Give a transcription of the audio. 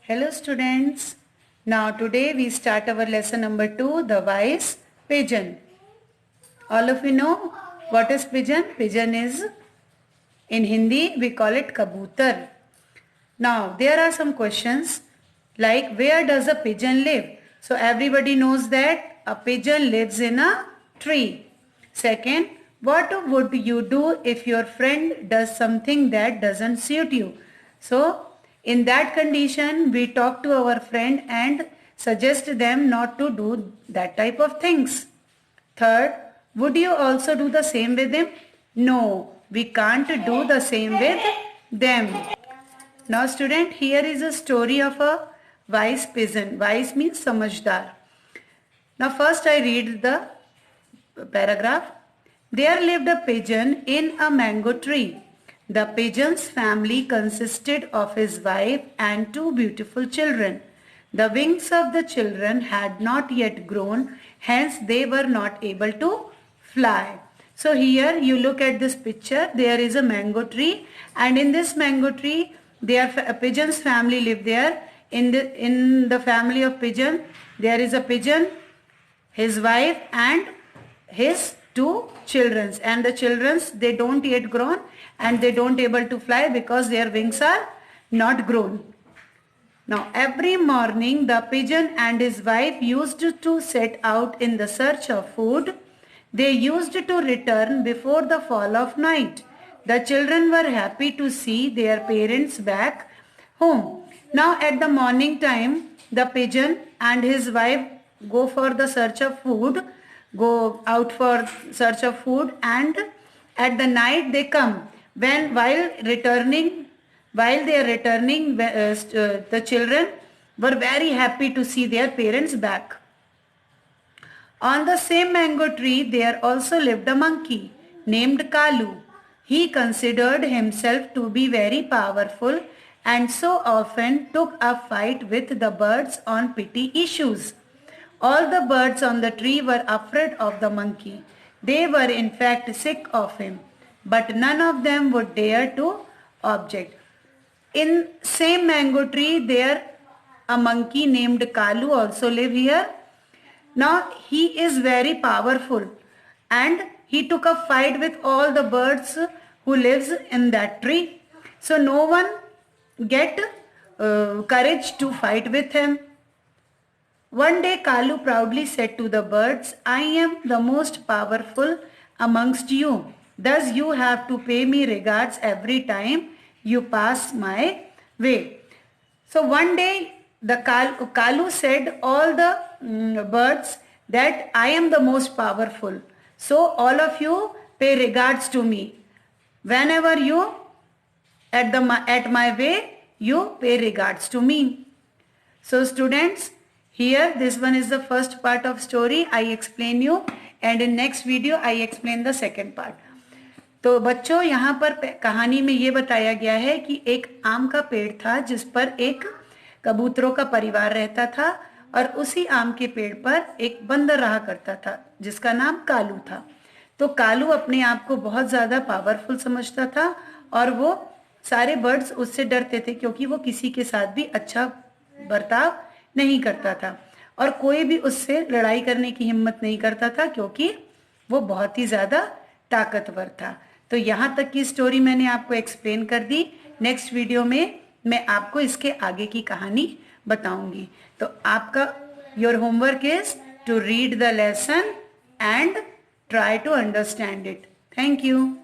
Hello students. Now today we start our lesson number 2, the wise pigeon. All of you know what is pigeon? Pigeon is, in Hindi we call it kabutar. Now there are some questions like where does a pigeon live? So everybody knows that a pigeon lives in a tree. Second, what would you do if your friend does something that doesn't suit you? So in that condition, we talk to our friend and suggest them not to do that type of things. Third, would you also do the same with him? No, we can't do the same with them. Now student, here is a story of a wise pigeon. Wise means samajhdar. Now first I read the paragraph. There lived a pigeon in a mango tree. The pigeon's family consisted of his wife and two beautiful children. The wings of the children had not yet grown, hence they were not able to fly. So here you look at this picture, there is a mango tree, and in this mango tree, a pigeon's family live there. In the family of pigeon, there is a pigeon, his wife and his two children, and the children's, they don't yet grown and they don't able to fly because their wings are not grown. Now every morning the pigeon and his wife used to set out in the search of food. They used to return before the fall of night. The children were happy to see their parents back home. Now at the morning time, the pigeon and his wife go for the search of food, go out for search of food, and at the night they come. While they are returning, the children were very happy to see their parents back. On the same mango tree there also lived a monkey named Kalu. He considered himself to be very powerful and so often took a fight with the birds on petty issues. All the birds on the tree were afraid of the monkey. They were in fact sick of him, but none of them would dare to object. In same mango tree, there a monkey named Kalu also live here. Now he is very powerful and he took a fight with all the birds who lives in that tree. So no one get courage to fight with him. One day Kalu proudly said to the birds, I am the most powerful amongst you. Thus you have to pay me regards every time you pass my way. So one day the Kalu said all the birds that I am the most powerful. So all of you pay regards to me. Whenever you at my way, you pay regards to me. So students, here this one is the first part of story I explain you, and in next video I explain the second part. तो बच्चों, यहाँ पर कहानी में ये बताया गया है कि एक आम का पेड़ था जिस पर एक कबूतरों का परिवार रहता था, और उसी आम के पेड़ पर एक बंदर रहा करता था जिसका नाम कालू था. तो कालू अपने आप को बहुत ज़्यादा पावरफुल समझता था और वो सारे बर्ड्स उससे डरते थे क्योंकि वो किसी के साथ भी अच्छा बर्ताव नहीं करता था और कोई भी उससे लड़ाई करने की हिम्मत नहीं करता था क्योंकि वो बहुत ही ज़्यादा ताकतवर था. तो यहाँ तक की स्टोरी मैंने आपको एक्सप्लेन कर दी. नेक्स्ट वीडियो में मैं आपको इसके आगे की कहानी बताऊंगी. तो आपका your homework is to read the lesson and try to understand it. Thank you.